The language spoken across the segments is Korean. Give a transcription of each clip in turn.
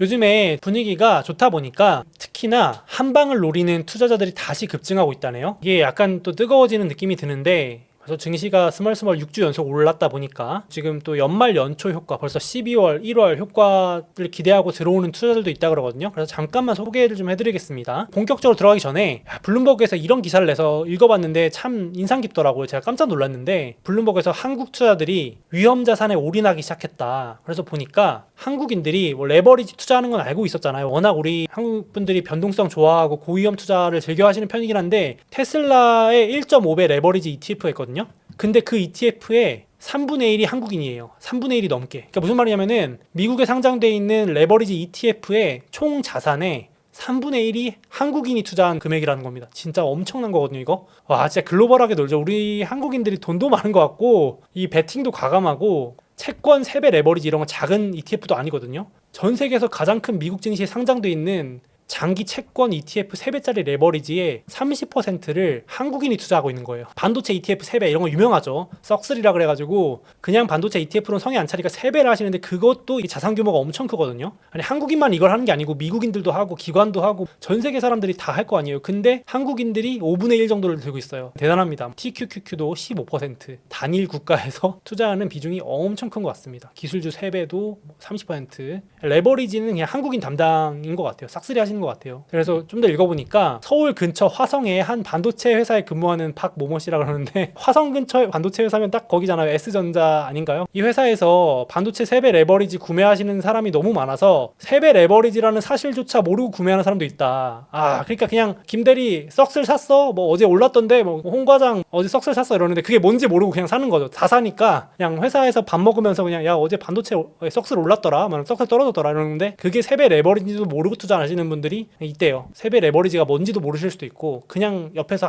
요즘에 분위기가 좋다 보니까 특히나 한 방을 노리는 투자자들이 다시 급증하고 있다네요. 이게 약간 또 뜨거워지는 느낌이 드는데, 그래서 증시가 스멀스멀 6주 연속 올랐다 보니까 지금 또 연말 연초 효과, 벌써 12월, 1월 효과를 기대하고 들어오는 투자들도 있다 그러거든요. 그래서 잠깐만 소개를 좀 해드리겠습니다. 본격적으로 들어가기 전에 블룸버그에서 이런 기사를 내서 읽어봤는데 참 인상 깊더라고요. 제가 깜짝 놀랐는데, 블룸버그에서 한국 투자들이 위험 자산에 올인하기 시작했다. 그래서 보니까 한국인들이 뭐 레버리지 투자하는 건 알고 있었잖아요. 워낙 우리 한국 분들이 변동성 좋아하고 고위험 투자를 즐겨 하시는 편이긴 한데, 테슬라의 1.5배 레버리지 ETF가 있거든요. 근데 그 ETF에 3분의 1이 한국인이에요. 3분의 1이 넘게. 그러니까 무슨 말이냐면은 미국에 상장되어 있는 레버리지 ETF의 총 자산의 3분의 1이 한국인이 투자한 금액이라는 겁니다. 진짜 엄청난 거거든요, 이거. 와, 진짜 글로벌하게 놀죠. 우리 한국인들이 돈도 많은 것 같고, 이 베팅도 과감하고, 채권 3배 레버리지 이런 건 작은 ETF도 아니거든요. 전 세계에서 가장 큰 미국 증시에 상장돼 있는 장기 채권 ETF 3배짜리 레버리지의 30%를 한국인이 투자하고 있는 거예요. 반도체 ETF 3배 이런 거 유명하죠. 썩스리라 그래가지고 그냥 반도체 ETF로는 성에 안 차니까 3배를 하시는데, 그것도 자산 규모가 엄청 크거든요. 아니, 한국인만 이걸 하는 게 아니고 미국인들도 하고 기관도 하고 전 세계 사람들이 다 할 거 아니에요. 근데 한국인들이 5분의 1 정도를 들고 있어요. 대단합니다. TQQQ도 15%, 단일 국가에서 투자하는 비중이 엄청 큰 것 같습니다. 기술주 3배도 30%. 레버리지는 그냥 한국인 담당인 것 같아요. 싹쓸이 하시는 것 같아요. 그래서 좀 더 읽어보니까 서울 근처 화성에 한 반도체 회사에 근무하는 박모모 씨라고 그러는데, 화성 근처에 반도체 회사면 딱 거기잖아요. S전자 아닌가요? 이 회사에서 반도체 3배 레버리지 구매하시는 사람이 너무 많아서 3배 레버리지라는 사실조차 모르고 구매하는 사람도 있다. 그러니까 그냥 김대리 썩슬 샀어? 뭐 어제 올랐던데, 뭐 홍 과장 어제 썩슬 샀어? 이러는데 그게 뭔지 모르고 그냥 사는 거죠. 다 사니까 그냥 회사에서 밥 먹으면서 그냥 야 어제 반도체 썩슬 올랐더라, 썩슬 떨어졌더라 이러는데, 그게 3배 레버리지도 모르고 투자하시는 분들이 있대요. 3배 레버리지가 뭔지도 모르실 수도 있고, 그냥 옆에서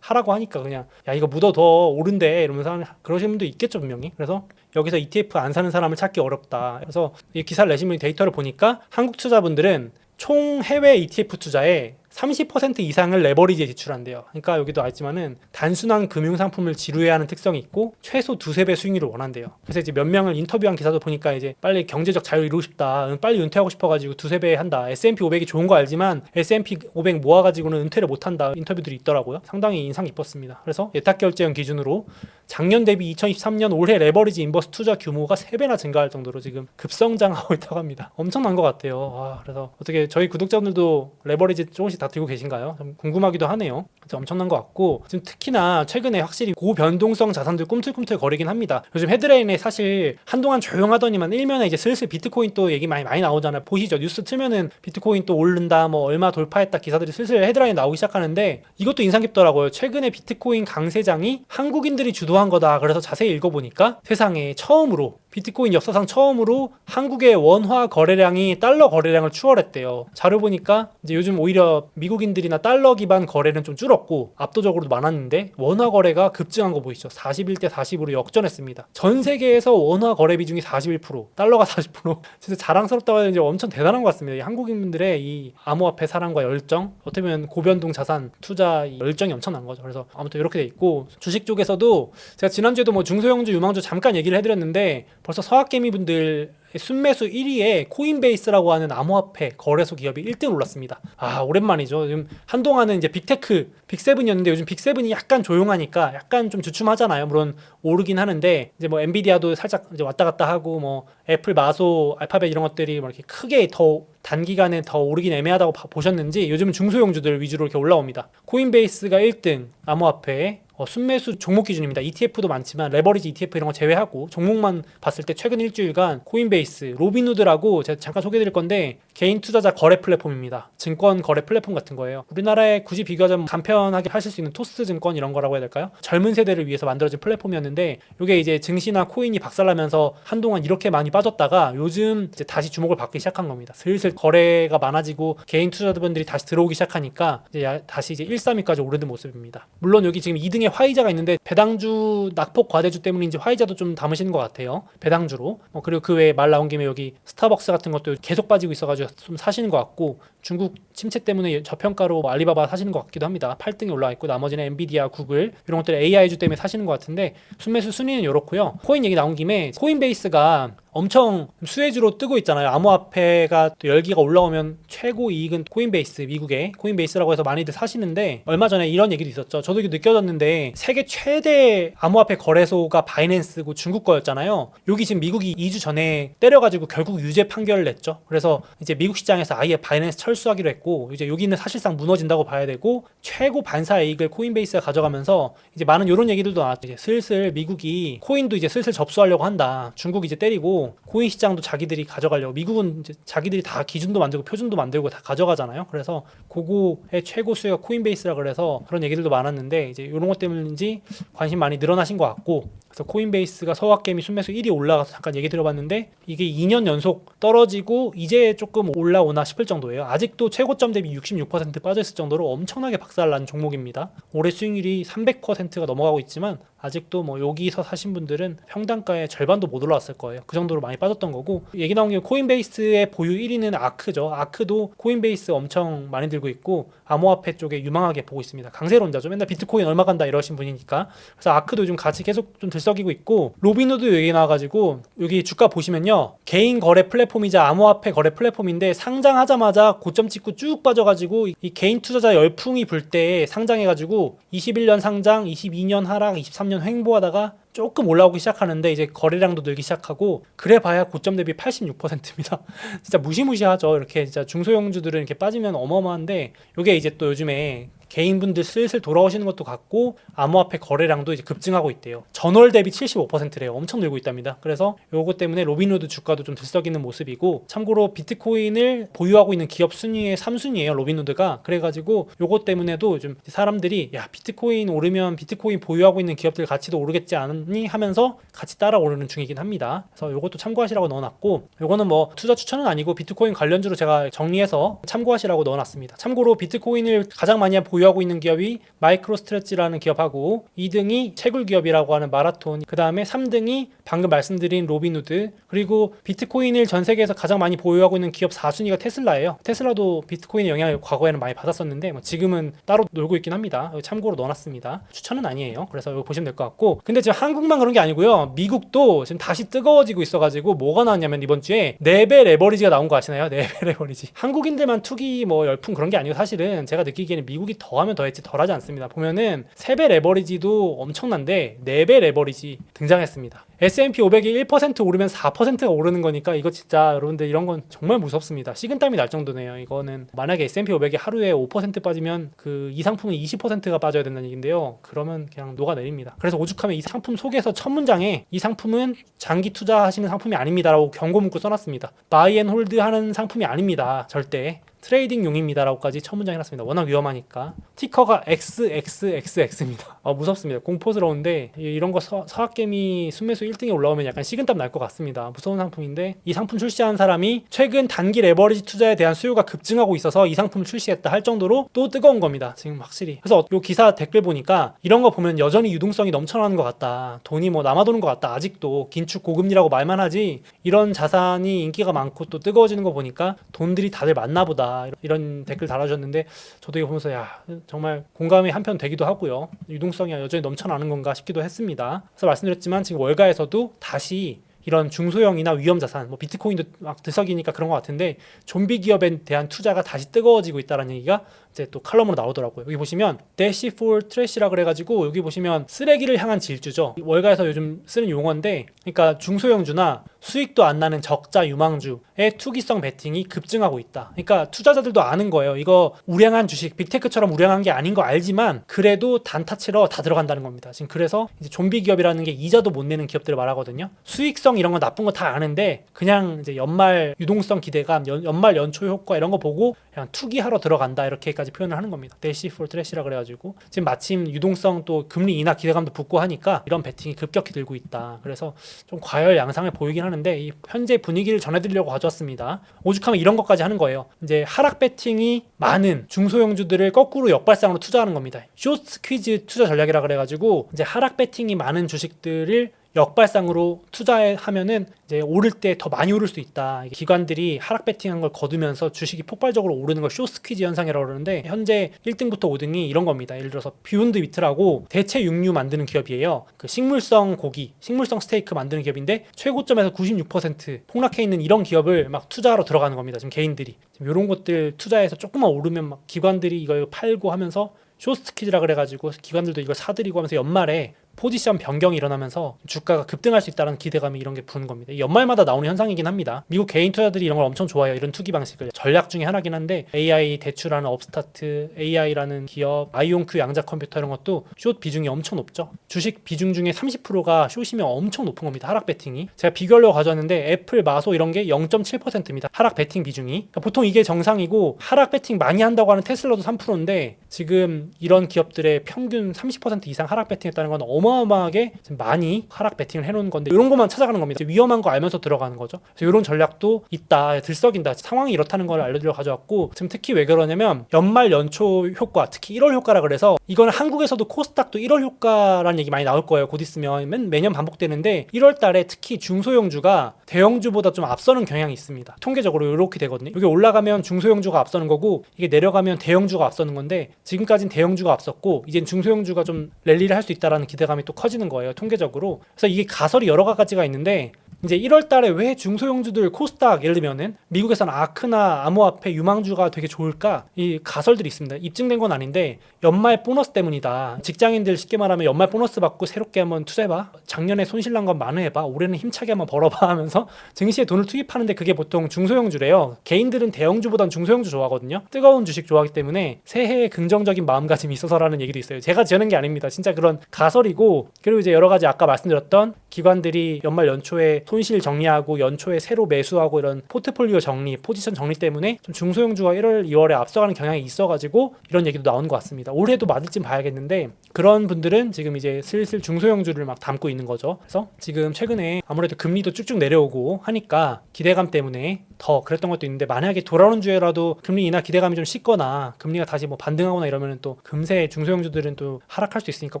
하라고 하니까 그냥 야 이거 묻어 더 오른대 이러면서 그러시는 분도 있겠죠, 분명히. 그래서 여기서 ETF 안 사는 사람을 찾기 어렵다. 그래서 이 기사를 내신 분이 데이터를 보니까 한국 투자분들은 총 해외 ETF 투자에 30% 이상을 레버리지에 지출한대요. 그러니까 여기도 알지만은 단순한 금융상품을 지루해하는 특성이 있고 최소 2~3배 수익률을 원한대요. 그래서 이제 몇 명을 인터뷰한 기사도 보니까 이제 빨리 경제적 자유를 이루고 싶다, 빨리 은퇴하고 싶어가지고 2~3배 한다. S&P 500이 좋은 거 알지만 S&P 500 모아가지고는 은퇴를 못한다, 인터뷰들이 있더라고요. 상당히 인상 깊었습니다. 그래서 예탁결제형 기준으로 작년 대비 2023년 올해 레버리지 인버스 투자 규모가 3배나 증가할 정도로 지금 급성장하고 있다고 합니다. 엄청난 것 같아요. 그래서 어떻게 저희 구독자분들도 레버리지 조금씩 다 들고 계신가요? 좀 궁금하기도 하네요. 엄청난 것 같고, 지금 특히나 최근에 확실히 고변동성 자산들 꿈틀꿈틀 거리긴 합니다. 요즘 헤드라인에 사실 한동안 조용하더니만 일면에 이제 슬슬 비트코인 또 얘기 많이 나오잖아요. 보시죠. 뉴스 틀면은 비트코인 또 오른다, 뭐 얼마 돌파했다 기사들이 슬슬 헤드라인 나오기 시작하는데, 이것도 인상 깊더라고요. 최근에 비트코인 강세장이 한국인들이 주도한 거다. 그래서 자세히 읽어보니까 세상에 처음으로, 비트코인 역사상 처음으로 한국의 원화 거래량이 달러 거래량을 추월했대요. 자료 보니까 이제 요즘 오히려 미국인들이나 달러 기반 거래는 좀 줄었고 압도적으로 많았는데, 원화 거래가 급증한 거 보이죠. 41대 40으로 역전했습니다. 전 세계에서 원화 거래 비중이 41%, 달러가 40%. 진짜 자랑스럽다고 해야 되는지 엄청 대단한 것 같습니다. 이 한국인분들의 이 암호화폐 사랑과 열정, 어떻게 보면 고변동 자산 투자 열정이 엄청난 거죠. 그래서 아무튼 이렇게 돼 있고, 주식 쪽에서도 제가 지난주에도 뭐 중소형주 유망주 잠깐 얘기를 해드렸는데, 벌써 서학개미분들 순매수 1위에 코인베이스라고 하는 암호화폐 거래소 기업이 1등 올랐습니다. 오랜만이죠. 지금 한동안은 이제 빅테크, 빅7이었는데 요즘 빅7이 약간 조용하니까 약간 좀 주춤하잖아요. 물론 오르긴 하는데, 이제 뭐 엔비디아도 살짝 이제 왔다 갔다 하고, 뭐 애플, 마소, 알파벳 이런 것들이 뭐 이렇게 크게 더 단기간에 더 오르긴 애매하다고 보셨는지 요즘은 중소형주들 위주로 이렇게 올라옵니다. 코인베이스가 1등 암호화폐 순매수 종목 기준입니다. ETF도 많지만 레버리지 ETF 이런 거 제외하고 종목만 봤을 때 최근 일주일간 코인베이스, 로빈후드라고 제가 잠깐 소개해드릴 건데, 개인 투자자 거래 플랫폼입니다. 증권 거래 플랫폼 같은 거예요. 우리나라에 굳이 비교하자면 간편하게 하실 수 있는 토스 증권 이런 거라고 해야 될까요? 젊은 세대를 위해서 만들어진 플랫폼이었는데, 이게 이제 증시나 코인이 박살나면서 한동안 이렇게 많이 빠졌다가 요즘 이제 다시 주목을 받기 시작한 겁니다. 슬슬 거래가 많아지고 개인 투자자분들이 다시 들어오기 시작하니까 이제 다시 이제 132까지 오르는 모습입니다. 물론 여기 지금 2등에 화이자가 있는데, 배당주 낙폭 과대주 때문인지 화이자도 좀 담으시는 것 같아요. 배당주로. 그리고 그 외에 말 나온 김에 여기 스타벅스 같은 것도 계속 빠지고 있어가지고 로빈후드 좀 사시는 것 같고, 중국 침체 때문에 저평가로 알리바바 사시는 것 같기도 합니다. 8등에 올라와 있고 나머지는 엔비디아, 구글 이런 것들 AI주 때문에 사시는 것 같은데, 순매수 순위는 이렇고요. 코인 얘기 나온 김에 코인베이스가 엄청 수혜주로 뜨고 있잖아요. 암호화폐가 또 열기가 올라오면 최고 이익은 코인베이스, 미국의 코인베이스라고 해서 많이들 사시는데, 얼마 전에 이런 얘기도 있었죠. 저도 이게 느껴졌는데, 세계 최대 암호화폐 거래소가 바이낸스고 중국 거였잖아요. 여기 지금 미국이 2주 전에 때려가지고 결국 유죄 판결을 냈죠. 그래서 이제 미국 시장에서 아예 바이낸스 철수하기로 했고, 이제 여기는 사실상 무너진다고 봐야 되고, 최고 반사 이익을 코인베이스가 가져가면서 이제 많은 이런 얘기들도 나왔죠. 이제 슬슬 미국이 코인도 이제 슬슬 접수하려고 한다. 중국 이제 때리고 코인 시장도 자기들이 가져가려고. 미국은 이제 자기들이 다 기준도 만들고 표준도 만들고 다 가져가잖아요. 그래서 그거의 최고 수혜가 코인베이스라 그래서 그런 얘기들도 많았는데, 이제 이런 것 때문인지 관심 많이 늘어나신 것 같고, 그래서 코인베이스가 서학개미 순매수 1위 올라가서 잠깐 얘기 들어봤는데, 이게 2년 연속 떨어지고 이제 조금 올라오나 싶을 정도예요. 아직도 최고점 대비 66% 빠져있을 정도로 엄청나게 박살난 종목입니다. 올해 수익률이 300%가 넘어가고 있지만 아직도 뭐 여기서 사신 분들은 평단가의 절반도 못 올라왔을 거예요. 그 정도로 많이 빠졌던 거고, 얘기 나온 김에 코인베이스의 보유 1위는 아크죠. 아크도 코인베이스 엄청 많이 들고 있고 암호화폐 쪽에 유망하게 보고 있습니다. 강세론자죠. 맨날 비트코인 얼마 간다 이러신 분이니까. 그래서 아크도 요즘 같이 계속 좀 들썩이고 있고, 로빈후드 얘기 나와가지고 여기 주가 보시면요, 개인 거래 플랫폼이자 암호화폐 거래 플랫폼인데 상장하자마자 고점 찍고 쭉 빠져가지고, 이 개인 투자자 열풍이 불 때 상장해가지고 21년 상장, 22년 하락, 23년 횡보하다가 조금 올라오기 시작하는데 이제 거래량도 늘기 시작하고, 그래 봐야 고점 대비 86%입니다. 진짜 무시무시하죠. 이렇게 진짜 중소형주들은 이렇게 빠지면 어마어마한데, 이게 이제 또 요즘에 개인분들 슬슬 돌아오시는 것도 같고 암호화폐 거래량도 이제 급증하고 있대요. 전월 대비 75%래요. 엄청 늘고 있답니다. 그래서 요거 때문에 로빈후드 주가도 좀 들썩이는 모습이고, 참고로 비트코인을 보유하고 있는 기업 순위의 3순위예요 로빈후드가. 그래가지고 요거 때문에도 요즘 사람들이 야, 비트코인 오르면 비트코인 보유하고 있는 기업들 가치도 오르겠지 않니 하면서 같이 따라 오르는 중이긴 합니다. 그래서 요것도 참고하시라고 넣어놨고, 요거는 뭐 투자 추천은 아니고 비트코인 관련주로 제가 정리해서 참고하시라고 넣어놨습니다. 참고로 비트코인을 가장 많이 보유하고 있는 기업이 마이크로스트레치라는 기업하고, 2등이 채굴 기업이라고 하는 마라톤, 그 다음에 3등이 방금 말씀드린 로빈후드, 그리고 비트코인을 전 세계에서 가장 많이 보유하고 있는 기업 4순위가 테슬라예요. 테슬라도 비트코인의 영향을 과거에는 많이 받았었는데 뭐 지금은 따로 놀고 있긴 합니다. 참고로 넣어놨습니다. 추천은 아니에요. 그래서 이거 보시면 될 것 같고, 근데 지금 한국만 그런 게 아니고요, 미국도 지금 다시 뜨거워지고 있어가지고 뭐가 나왔냐면 이번 주에 4배 레버리지가 나온 거 아시나요? 4배 레버리지. 한국인들만 투기 뭐 열풍 그런 게 아니고, 사실은 제가 느끼기에는 미국이 더하면 더했지 덜하지 않습니다. 보면은 3배 레버리지도 엄청난데 4배 레버리지 등장했습니다. S&P 500이 1% 오르면 4%가 오르는 거니까 이거 진짜 여러분들 이런 건 정말 무섭습니다. 식은땀이 날 정도네요. 이거는 만약에 S&P 500이 하루에 5% 빠지면 그 이 상품은 20%가 빠져야 된다는 얘기인데요. 그러면 그냥 녹아내립니다. 그래서 오죽하면 이 상품 속에서 첫 문장에 이 상품은 장기 투자하시는 상품이 아닙니다라고 경고 문구 써놨습니다. 바이 앤 홀드 하는 상품이 아닙니다. 절대. 트레이딩용입니다라고까지 첫 문장 해놨습니다. 워낙 위험하니까. 티커가 XXXX입니다. 무섭습니다. 공포스러운데 이런 거 서학개미 순매수 1등에 올라오면 약간 식은땀 날 것 같습니다. 무서운 상품인데, 이 상품 출시한 사람이 최근 단기 레버리지 투자에 대한 수요가 급증하고 있어서 이 상품을 출시했다 할 정도로 또 뜨거운 겁니다. 지금 확실히. 그래서 이 기사 댓글 보니까 이런 거 보면 여전히 유동성이 넘쳐나는 것 같다. 돈이 뭐 남아도는 것 같다. 아직도 긴축 고금리라고 말만 하지 이런 자산이 인기가 많고 또 뜨거워지는 거 보니까 돈들이 다들 많나 보다. 이런 댓글 달아주셨는데, 저도 이거 보면서 야, 정말 공감이 한편 되기도 하고요. 유동성이 여전히 넘쳐나는 건가 싶기도 했습니다. 그래서 말씀드렸지만 지금 월가에서도 다시 이런 중소형이나 위험 자산, 뭐 비트코인도 막 들썩이니까 그런 것 같은데, 좀비 기업에 대한 투자가 다시 뜨거워지고 있다는 얘기가 이제 또 칼럼으로 나오더라고요. 여기 보시면 Dash for Trash라 그래가지고 여기 보시면 쓰레기를 향한 질주죠. 월가에서 요즘 쓰는 용어인데, 그러니까 중소형주나 수익도 안 나는 적자 유망주의 투기성 베팅이 급증하고 있다. 그러니까 투자자들도 아는 거예요. 이거 우량한 주식, 빅테크처럼 우량한 게 아닌 거 알지만 그래도 단타 치러 다 들어간다는 겁니다. 지금 그래서 이제 좀비 기업이라는 게 이자도 못 내는 기업들을 말하거든요. 수익성 이런 거 나쁜 거 다 아는데 그냥 이제 연말 유동성 기대감, 연말 연초 효과 이런 거 보고 그냥 투기하러 들어간다, 이렇게까지 표현을 하는 겁니다. Dash for Trash라 그래가지고 지금 마침 유동성 또 금리 인하 기대감도 붙고 하니까 이런 베팅이 급격히 들고 있다. 그래서 좀 과열 양상을 보이긴 하는데, 이 현재 분위기를 전해드리려고 가져왔습니다. 오죽하면 이런 것까지 하는 거예요. 이제 하락 베팅이 많은 중소형주들을 거꾸로 역발상으로 투자하는 겁니다. 숏 스퀴즈 투자 전략이라 그래가지고 이제 하락 베팅이 많은 주식들을 역발상으로 투자하면은 이제 오를 때 더 많이 오를 수 있다. 기관들이 하락 배팅한 걸 거두면서 주식이 폭발적으로 오르는 걸 쇼스퀴즈 현상이라고 그러는데 현재 1등부터 5등이 이런 겁니다. 예를 들어서 비욘드 미트라고 대체 육류 만드는 기업이에요. 그 식물성 고기, 식물성 스테이크 만드는 기업인데 최고점에서 96% 폭락해 있는 이런 기업을 막 투자하러 들어가는 겁니다. 지금 개인들이. 지금 이런 것들 투자해서 조금만 오르면 막 기관들이 이걸 팔고 하면서 쇼스퀴즈라 그래가지고 기관들도 이걸 사들이고 하면서 연말에 포지션 변경이 일어나면서 주가가 급등할 수 있다는 기대감이 이런 게 부는 겁니다. 연말마다 나오는 현상이긴 합니다. 미국 개인 투자들이 이런 걸 엄청 좋아해요. 이런 투기 방식을. 전략 중에 하나긴 한데 AI 대출하는 업스타트, AI라는 기업, 아이온큐 양자 컴퓨터 이런 것도 숏 비중이 엄청 높죠. 주식 비중 중에 30%가 숏이면 엄청 높은 겁니다. 하락 베팅이. 제가 비교하려고 가져왔는데 애플, 마소 이런 게 0.7%입니다. 하락 베팅 비중이. 그러니까 보통 이게 정상이고 하락 베팅 많이 한다고 하는 테슬라도 3%인데 지금 이런 기업들의 평균 30% 이상 하락 베팅했다는 건 어마어마하게 많이 하락 베팅을 해놓은 건데 이런 것만 찾아가는 겁니다. 위험한 거 알면서 들어가는 거죠. 그래서 이런 전략도 있다. 들썩인다. 상황이 이렇다는 걸 알려드려 가져왔고 지금 특히 왜 그러냐면 연말 연초 효과, 특히 1월 효과라 그래서 이거는 한국에서도 코스닥도 1월 효과라는 얘기 많이 나올 거예요. 곧 있으면 매년 반복되는데 1월 달에 특히 중소형주가 대형주보다 좀 앞서는 경향이 있습니다. 통계적으로 이렇게 되거든요. 이게 올라가면 중소형주가 앞서는 거고 이게 내려가면 대형주가 앞서는 건데 지금까지는 대형주가 앞섰고 이젠 중소형주가 좀 랠리를 할 수 있다라는 기대감이 또 커지는 거예요. 통계적으로. 그래서 이게 가설이 여러 가지가 있는데 이제 1월 달에 왜 중소형주들 코스닥 예를 들면은 미국에서는 아크나 암호화폐 유망주가 되게 좋을까? 이 가설들이 있습니다. 입증된 건 아닌데 연말 보너스 때문이다. 직장인들 쉽게 말하면 연말 보너스 받고 새롭게 한번 투자해봐. 작년에 손실 난 건 만회해봐. 올해는 힘차게 한번 벌어봐 하면서 증시에 돈을 투입하는데 그게 보통 중소형주래요. 개인들은 대형주보단 중소형주 좋아하거든요. 뜨거운 주식 좋아하기 때문에 새해에 긍정적인 마음가짐이 있어서라는 얘기도 있어요. 제가 지어낸 게 아닙니다. 진짜 그런 가설이고 그리고 이제 여러 가지 아까 말씀드렸던 기관들이 연말 연초에 손실 정리하고 연초에 새로 매수하고 이런 포트폴리오 정리, 포지션 정리 때문에 좀 중소형주가 1월, 2월에 앞서가는 경향이 있어가지고 이런 얘기도 나오는 것 같습니다. 올해도 맞을지 봐야겠는데 그런 분들은 지금 이제 슬슬 중소형주를 막 담고 있는 거죠. 그래서 지금 최근에 아무래도 금리도 쭉쭉 내려오고 하니까 기대감 때문에 더 그랬던 것도 있는데 만약에 돌아오는 주에라도 금리 인하 기대감이 좀 식거나 금리가 다시 뭐 반등하거나 이러면 또 금세 중소형주들은 또 하락할 수 있으니까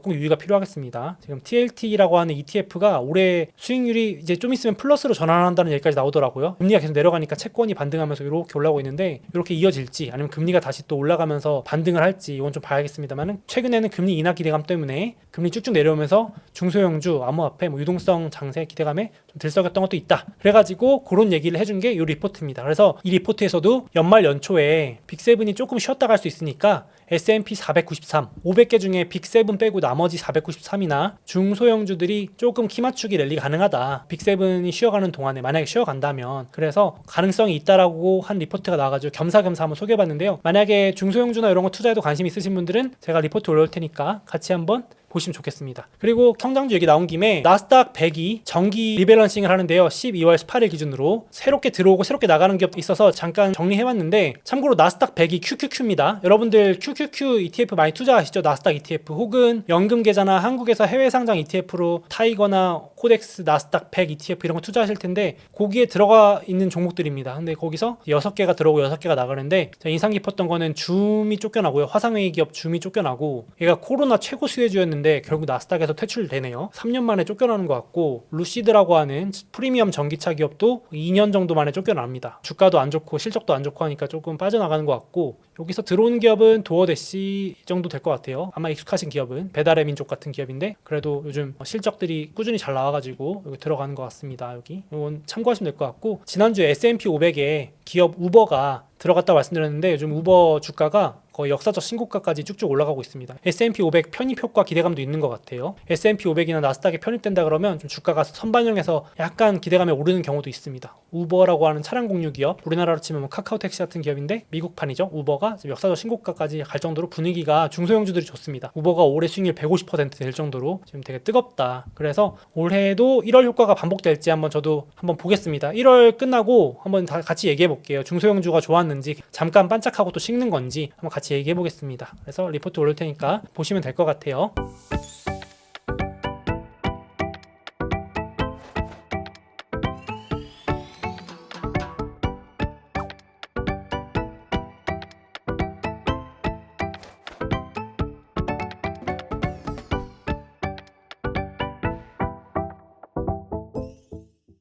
꼭 유의가 필요하겠습니다. 지금 TLT라고 하는 ETF가 올해 수익률이 이제 좀 있으면 플러스로 전환한다는 얘기까지 나오더라고요. 금리가 계속 내려가니까 채권이 반등하면서 이렇게 올라오고 있는데 이렇게 이어질지 아니면 금리가 다시 또 올라가면서 반등을 할지 이건 좀 봐야겠습니다만 최근에는 금리 인하 기대감 때문에 금리 쭉쭉 내려오면서 중소형주, 암호화폐, 뭐 유동성 장세 기대감에 좀 들썩였던 것도 있다. 그래가지고 그런 얘기를 해준 게 이 리포트입니다. 그래서 이 리포트에서도 연말 연초에 빅7이 조금 쉬었다 갈 수 있으니까 S&P 493, 500개 중에 빅7 빼고 나머지 493이나 중소형주들이 조금 키맞추기 랠리 가능하다. 빅7이 쉬어가는 동안에 만약에 쉬어간다면 그래서 가능성이 있다라고 한 리포트가 나와가지고 겸사겸사 한번 소개해봤는데요. 만약에 중소형주나 이런 거 투자에도 관심 있으신 분들은 제가 리포트 올려올 테니까 같이 한번 보시면 좋겠습니다. 그리고 성장주 얘기 나온 김에 나스닥 100이 정기 리밸런싱을 하는데요. 12월 18일 기준으로 새롭게 들어오고 새롭게 나가는 기업도 있어서 잠깐 정리해봤는데 참고로 나스닥 100이 QQQ입니다. 여러분들 QQQ ETF 많이 투자하시죠? 나스닥 ETF 혹은 연금 계좌나 한국에서 해외 상장 ETF로 타이거나 코덱스, 나스닥 100 ETF 이런 거 투자하실 텐데 거기에 들어가 있는 종목들입니다. 근데 거기서 6개가 들어오고 6개가 나가는데 인상 깊었던 거는 줌이 쫓겨나고요. 화상회의 기업 줌이 쫓겨나고 얘가 코로나 최고 수혜주였는데 결국 나스닥에서 퇴출되네요. 3년 만에 쫓겨나는 것 같고 루시드라고 하는 프리미엄 전기차 기업도 2년 정도 만에 쫓겨납니다. 주가도 안 좋고 실적도 안 좋고 하니까 조금 빠져나가는 것 같고 여기서 들어오는 기업은 도어대시 정도 될 것 같아요. 아마 익숙하신 기업은 배달의 민족 같은 기업인데 그래도 요즘 실적들이 꾸준히 잘 나와가지고 여기 들어가는 것 같습니다. 여기 이건 참고하시면 될 것 같고 지난주에 S&P 500에 기업 우버가 들어갔다고 말씀드렸는데 요즘 우버 주가가 거의 역사적 신고가까지 쭉쭉 올라가고 있습니다. S&P 500 편입 효과 기대감도 있는 것 같아요. S&P 500이나 나스닥에 편입된다 그러면 좀 주가가 선반영해서 약간 기대감에 오르는 경우도 있습니다. 우버라고 하는 차량 공유 기업, 우리나라로 치면 뭐 카카오택시 같은 기업인데 미국판이죠. 우버가 지금 역사적 신고가까지 갈 정도로 분위기가 중소형주들이 좋습니다. 우버가 올해 수익률 150%될 정도로 지금 되게 뜨겁다. 그래서 올해도 1월 효과가 반복될지 저도 한번 보겠습니다. 1월 끝나고 한번 다 같이 얘기해 볼게요. 중소형주가 좋았는지 잠깐 반짝하고 또 식는 건지 한번 같이 얘기해 보겠습니다. 그래서 리포트 올릴 테니까 보시면 될 것 같아요.